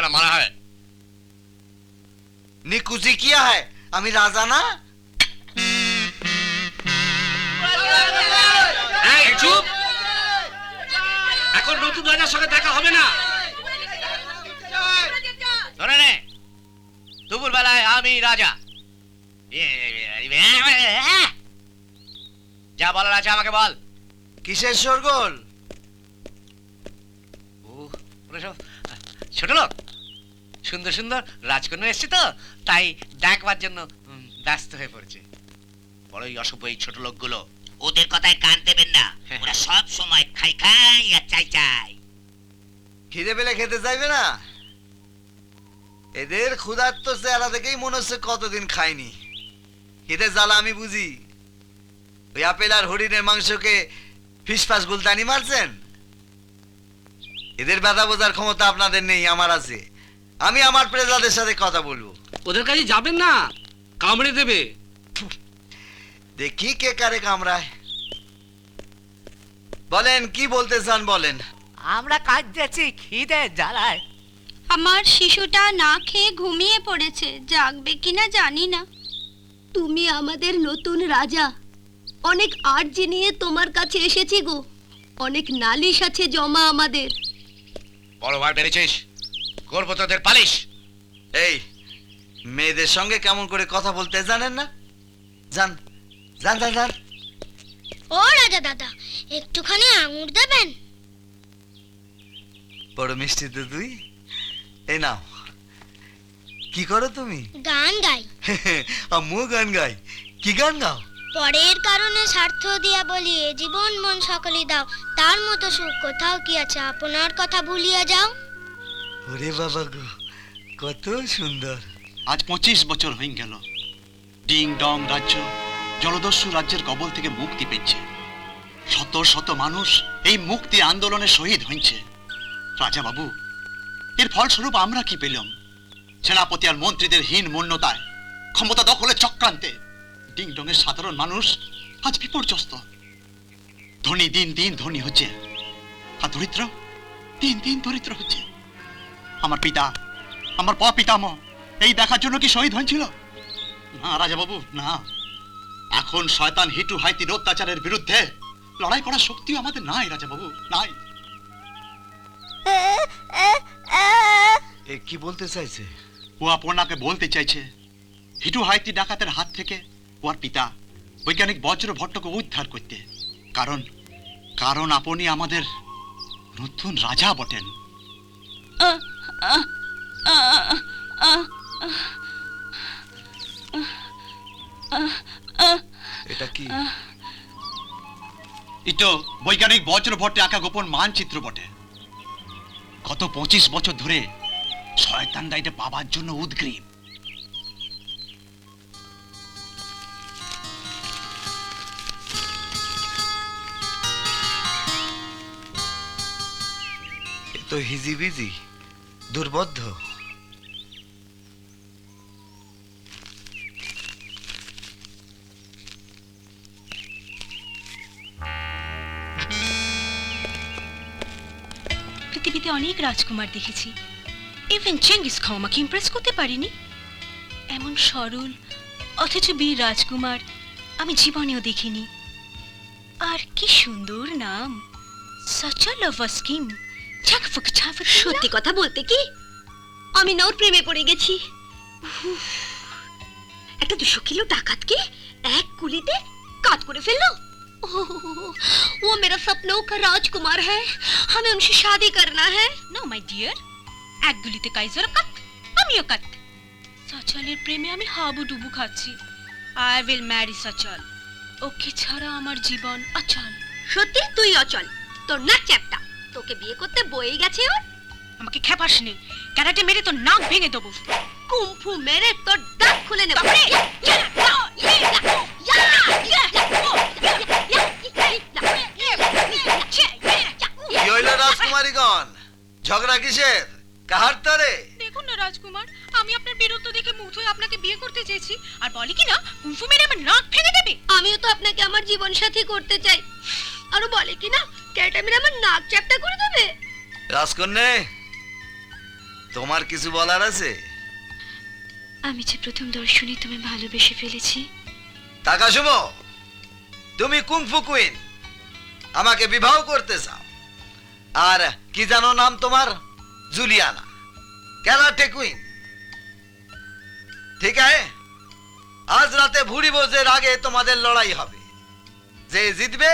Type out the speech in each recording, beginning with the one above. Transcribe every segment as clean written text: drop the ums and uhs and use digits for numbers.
वाला मारा है। निकुजी किया है আমি রাজা না? এই চুপ, এখন নতুন রাজার সঙ্গে দেখা হবে না। ধরে নে, দুপুর বেলায় আমি রাজা। যা বলার আছে আমাকে বল। কিসের শোরগোল? ছোট লোক, সুন্দর সুন্দর রাজকন্যা এসছে তো, তাই দেখবার জন্য ব্যস্ত হয়ে পড়েছে। বড়ই অসভ্য এই ছোট লোকগুলো। ওদের কথায় কান দেবেন না, ওরা সব সময় খাই খাই আর চাই চাই। খিদে পেলে খেতে চাইবে না? এদের ক্ষুধার্ত চেহারা দেখেই মনে হচ্ছে কতদিন খায়নি। খিদে জ্বালা আমি বুঝি। ওই আপেল আর হরিণের মাংসকে ফিসফাস গুলতানি মারছেন? এদের ব্যথা বোঝার ক্ষমতা আপনাদের নেই, আমার আছে। আমি আমার প্রজাদের সাথে কথা বলবো। ওদের কাছে যাবেন না, কামড়ে দেবে। দেখি কে কারে কামড়ায়। বলেন কি বলতে চান বলেন। আমরা কাজ যাচ্ছি খিদে জ্বালায়। আমার শিশুটা না খেয়ে ঘুমিয়ে পড়েছে, জাগবে কিনা জানি না। তুমি আমাদের নতুন রাজা, অনেক আর্জি নিয়ে তোমার কাছে এসেছি গো। অনেক নালিশ আছে জমা আমাদের। বড় ভাই বেড়েছিস, করবো তোদের পালিশ। এই মেয়েদের সঙ্গে কেমন করে কথা বলতে জানেন না? জান জান জান জান। ও রাজা দাদা, একটুখানি আঙুর দেবেন? বড় মিষ্টি তো তুই। এই নাও। কি করো তুমি? গান গাই। আমিও গান গাই। কি গান গাও? পরের কারণে স্বার্থ দিয়া বলিয়ে জীবন মন সকলই দাও, তার মতো সুখ কোথাও কি আছে, আপনার কথা ভুলিয়া যাও। ওরে বাবা গো, কত সুন্দর। আজ 25 বছর হয়ে গেল ডিং ডং রাজ্য জলদস্যু রাজ্যের কবল থেকে মুক্তি পেয়েছে। শত শত মানুষ এই মুক্তি আন্দোলনে শহীদ হয়েছে। রাজা বাবু, এর ফলস্বরূপ আমরা কি পেলাম? সেনাপতি আর মন্ত্রীদের হীন মন্যতায়, ক্ষমতা দখলের চক্রান্তে ডিং ডং এর সাধারণ মানুষ আজ বিপর্যস্ত। ধনী দিন দিন ধনী হচ্ছে, আর দরিদ্র দিন দিন দরিদ্র হচ্ছে। আমার পিতা, আমার পিতামহ এই দেখার জন্য কি শহীদ হয়েছিল? না রাজা বাবু, না। এখন শয়তান হিটু হাইতির অত্যাচারের বিরুদ্ধে লড়াই করার শক্তিও আমাদের নাই রাজা বাবু, নাই। এ কি বলতে চাইছে? ও আপনাকে বলতে চাইছে হিটু হাইতি ডাকাতের হাত থেকে ওর পিতা বৈজ্ঞানিক বজ্র ভট্টকে উদ্ধার করতে। কারণ কারণ আপনি আমাদের নতুন রাজা বটেন। এটা কি? এটা বৈজ্ঞানিক বজ্র ভট্টে আঁকা গোপন মানচিত্র বটে। গত 25 বছর ধরে শয়তানরা এটা পাবার জন্য উদ্গ্রীব। এ তো হিজিবিজি, দুর্বোধ্য। পৃথিবীতে অনেক রাজকুমার দেখেছি, ইভেন চেঙ্গিস খান আমাকে ইমপ্রেস করতে পারিনি। এমন সরল অথচ বীর রাজকুমার আমি জীবনেও দেখিনি। আর কি সুন্দর নাম, such a lover scheme। সত্যি কথা বলতে কি আমি না ওর প্রেমে পড়ে গেছি। একটা 200 কিলো ডাকাতকে এক গুলিতে কাট করে ফেললো। वो मेरा सपनों का राजकुमार है, हमें उनसे शादी करना है। নো মাই ডিয়ার, এক গুলিতে কাইজার কাট, আমিও কাট। সচলের প্রেমে আমি হাবুডুবু খাচ্ছি। আই উইল ম্যারি সচল, ওকে ছাড়া আমার জীবন অচল। সত্যি তুই অচল, তোর নাক চ্যাপটা, তোকে বিয়ে করতে বই গেছে ওর। আমাকে খেপাস নে, ক্যারাটে মেরে তোর নাক ভেঙে দেবো। কুম্ফু মেরে তোর দাঁত খুলে নেব। কি হইল রাজকুমারীগণ? ঝগড়া কিসের? কাহার তরে? দেখুন না রাজকুমার, আমি আপনার বীরত্ব দেখে মুগ্ধ হয়ে আপনাকে বিয়ে করতে চেয়েছি, আর বলে কি না কুম্ফু মেরে আমার নাক ভেঙে দেবে। আমিও তো আপনাকে আমার জীবন সাথী করতে চাই, আর বলে কি না ক্যাটা মেরে আমার নাক চ্যাপটা করে দেবে। রাজকন্যা, তোমার কিছু বলার আছে? আমি যে প্রথম দর্শনে তুমি ভালোবেসে ফেলেছি। তাকাশুমো, তুমি কুংফু কুইন, আমাকে বিবাহ করতে চাও। আর কি জানো নাম তোমার? Juliana, karate queen. ঠিক আছে, আজ রাতে ভুরি ভোজের আগে তোমাদের লড়াই হবে। যে জিতবে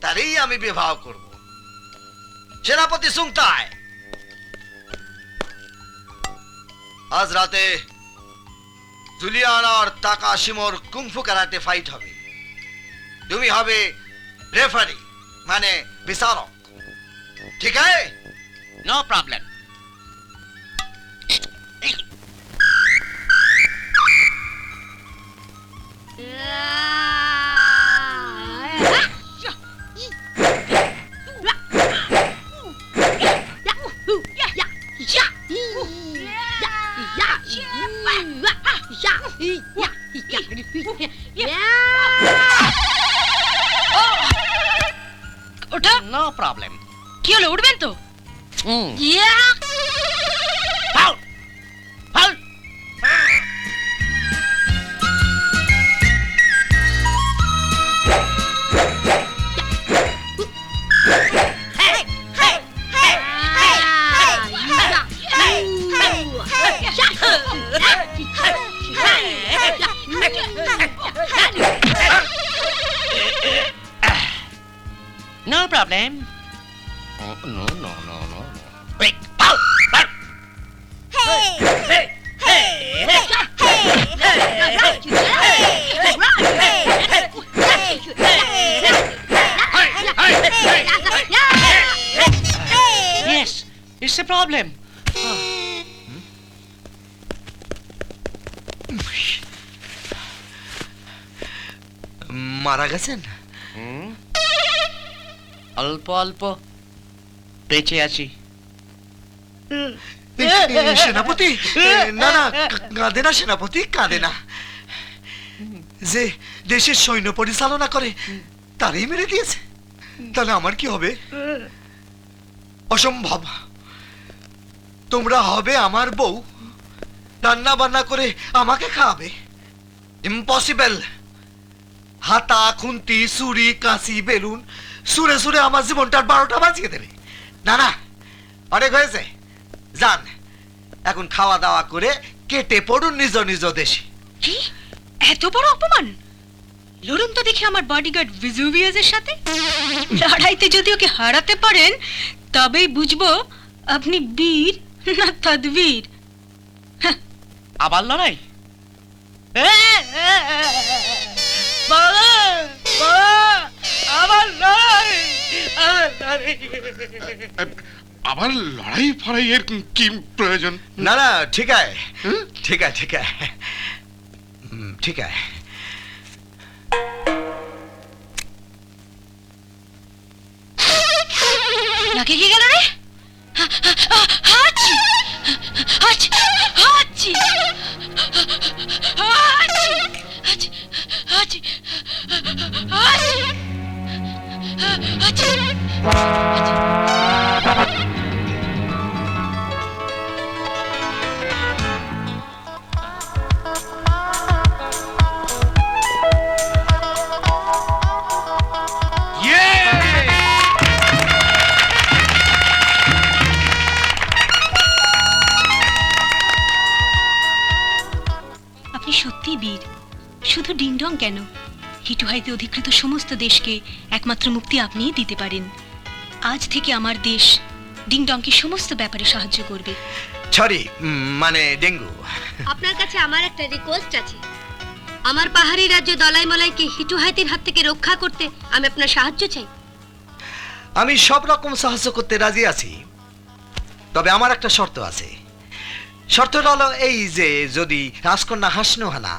তারই আমি বিবাহ করব। সেনাপতি সুংতায়, আজ রাতে জুলিয়ানা আর তাকাশিমোর কুংফু ক্যারাটে ফাইট হবে। তুমি হবে রেফারি, মানে বিচারক। ঠিক আছে? No problem. ওটা নো প্রবলেম। কি হলো, উঠবেন তো? Foul foul. No problem. Oh, no, no, no, no. Wait, foul, foul. Yes, it's a problem. মারা গেছেন? অল্প অল্প বেঁচে আছি। সেনাপতি, না না, কাঁদে না সেনাপতি, কাঁদে না। যে দেশের সৈন্য পরিচালনা করে তারই মেরে দিয়েছে, তাহলে আমার কি হবে? অসম্ভব। তোমরা হবে আমার বউ, রান্না বান্না করে আমাকে খাওয়াবে। ইম্পসিবল। হাতা, খুন্তি, ছুরি, কাঁচি, বেলুন সুরে সুরে আমার জীবনটার 12টা বাজিয়ে দেবে। না না, অনেক হয়েছে, যান এখন খাওয়া দাওয়া করে কেটে পড়ুন নিজ নিজ দেশে। কি এত বড় অপমান! লড়ুন তো দেখি আমার বডিগার্ড ভিজুভিয়াসের সাথে। লড়াইতে যদি ওকে হারাতে পারেন তবেই বুঝবো আপনি বীর না তদবীর। আবার লড়াই? আবার লড়াই ফড়াই এর কি প্রয়োজন? না না, ঠিক আছে, ঠিক আছে, ঠিক আছে, ঠিক আছে। নাকি কি গেল রে? হাঁচি হাঁচি হাঁচি হাঁচি হাঁচি হাঁচি হাঁচি। আপনি সত্যি বীর। শুধু ডিংডং কেন, হিটুহাইতে অধিকৃত সমস্ত দেশকে একমাত্র মুক্তি আপনিই দিতে পারেন। আজ থেকে আমার দেশ ডিংডংকে সমস্ত ব্যাপারে সাহায্য করবে। সরি, মানে ডেঙ্গু। আপনার কাছে আমার একটা রিকোয়েস্ট আছে। আমার পাহাড়ি রাজ্য দলাইমলাইকে হিটুহাইতির হাত থেকে রক্ষা করতে আমি আপনার সাহায্য চাই। আমি সব রকম সাহায্য করতে রাজি আছি, তবে আমার একটা শর্ত আছে। শর্তটা হলো এই যে, যদি রাজকন্যা হাসনুহানা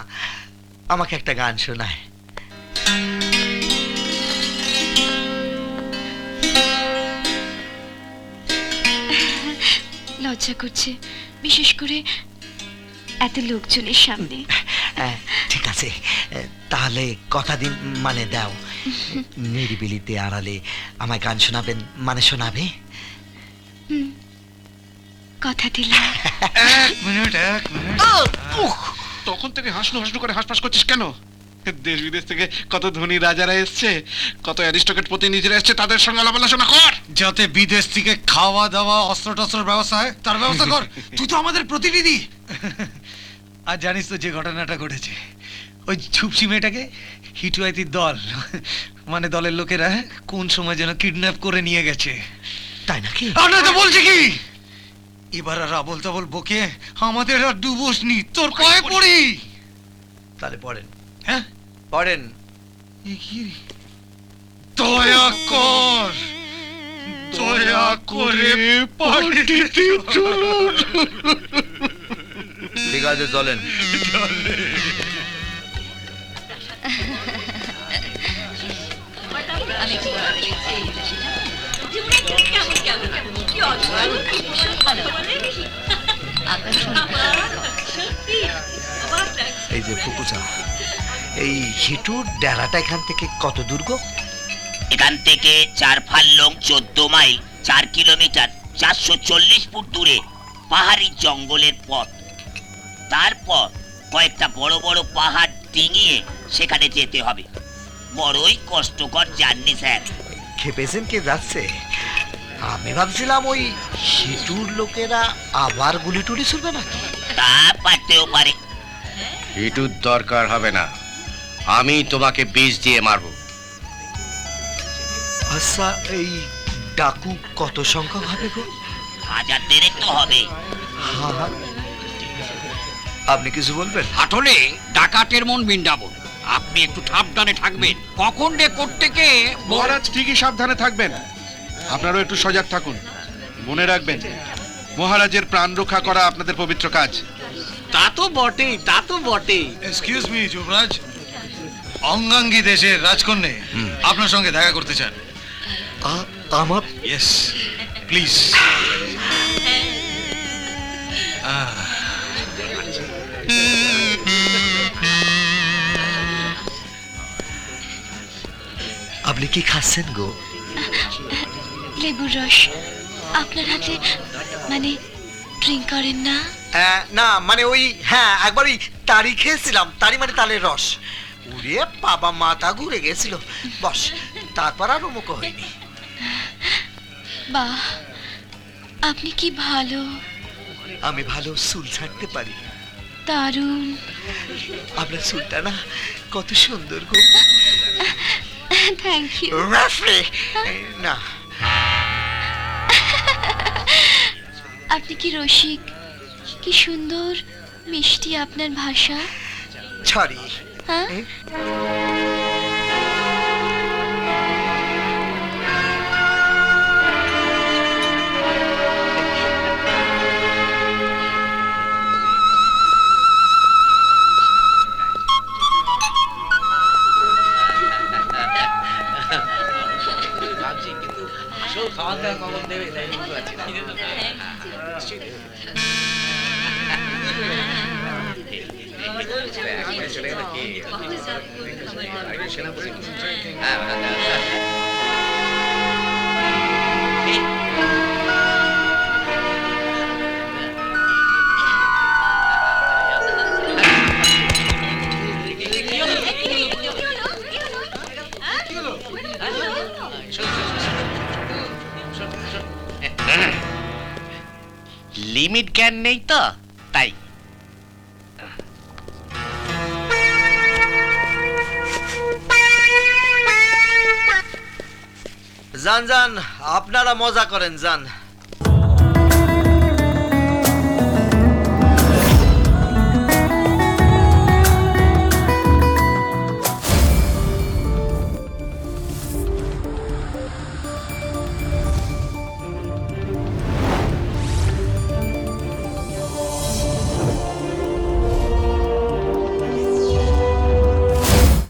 আমাকে একটা গান শোনায়। লজ্জা করছে, বিশেষ করে এত লোকজনের সামনে। ঠিক আছে, তাহলে কথা দিন, মানে দাও, নিরিবিলিতে আড়ালে আমায় গান শোনাবেন, মানে শোনাবে? কথা দিলাম। এক মিনিট তখন থেকে হাসনু হাসনু করে হাসপাস করছিস কেন? দেশ বিদেশ থেকে কত ধনী রাজারা এসছে, কত অ্যারিস্টোক্রেট প্রতিনিধিরা এসছে, তাদের সঙ্গে আলাপ আলোচনা কর। যাতে বিদেশ থেকে খাওয়া দাওয়া অস্ত্র টস্ত্রের ব্যবস্থা হয় তার ব্যবস্থা কর। তুই তো আমাদের প্রতিনিধি। আর জানিস তো যে ঘটনাটা ঘটেছে, ওই ছুপসি মেয়েটাকে হিটুয়াইতির দল মানে দলের লোকেরা কোন সময় যেন কিডন্যাপ করে নিয়ে গেছে। তাই নাকি? আমরা তো বলছি কি এবার আর আবল তাবল বকে আমাদের আর ডুবোস নি, তোর পায়ে পড়ি। তাহলে পড়েন। হ্যাঁ পড়েন। দয়া কর, দয়া করে পার্টিতে চলুন। ঠিক আছে চলেন। এই যে ফুকুচা, এই হিটুর ডেরাটা এখান থেকে কত দূর গো? এখান থেকে 4 ফাল্লং 14 মাইল 4 কিলোমিটার 440 ফুট দূরে পাহাড়ি জঙ্গলের পথ। তারপর কয়েকটা বড় বড় পাহাড় ডিঙিয়ে সেখানে যেতে হবে। বড়ই কষ্টকর জার্নি স্যার। খেপেছেন কে যাচ্ছে? আমি ভাবছিলাম ওই হিটুর লোকেরা আবার গুলি টুলি ছুড়বে নাকি। তা পারতেও পারে। হিটুর দরকার হবে না, আমি তোমাকে বিষ দিয়ে মারবো। আচ্ছা এই ডাকু কত সংখ্যক হবে গো? 1000 দেড়েক তো হবে। হ্যাঁ, আপনি কিছু বলবেন? আসলে ডাকাতের মন বৃন্দাবন, আপনি একটু সাবধানে থাকবেন। কখন রে কোত্থেকে মহারাজ ঠিকই সাবধানে থাকবেন, আপনারাও একটু সজাগ থাকুন। মনে রাখবেন, মহারাজের প্রাণ রক্ষা করা আপনাদের পবিত্র কাজ। তা তো বটেই, তা তো বটেই। এক্সকিউজ মি যুবরাজ, অঙ্গাঙ্গী দেশের রাজকন্যা আপনার সঙ্গে দেখা করতে চান। আমার? Yes please. আপনি কি খাচ্ছেন গো? লেবুর রস। আপনার হাতে মানে ড্রিঙ্ক করেন না? না মানে ওই হ্যাঁ একবার ওই তারি খেয়েছিলাম, তারি মানে তালের রস। উড়ে বাবা মাথা ঘুরে গেছিল বস, তারপর আর মুখ হয়নি। বাহ, আপনি কি ভালো। আমি ভালো চুল ছাড়তে পারি। দারুণ। আপনার চুলটা না কত সুন্দর গো। Thank you. রাফরে না। আপনি কি রসিক? কি সুন্দর মিষ্টি আপনার ভাষা। ছড়ি। হ্যাঁ, লিমিট জ্ঞান নেই তো তাই। যান যান, আপনারা মজা করেন যান।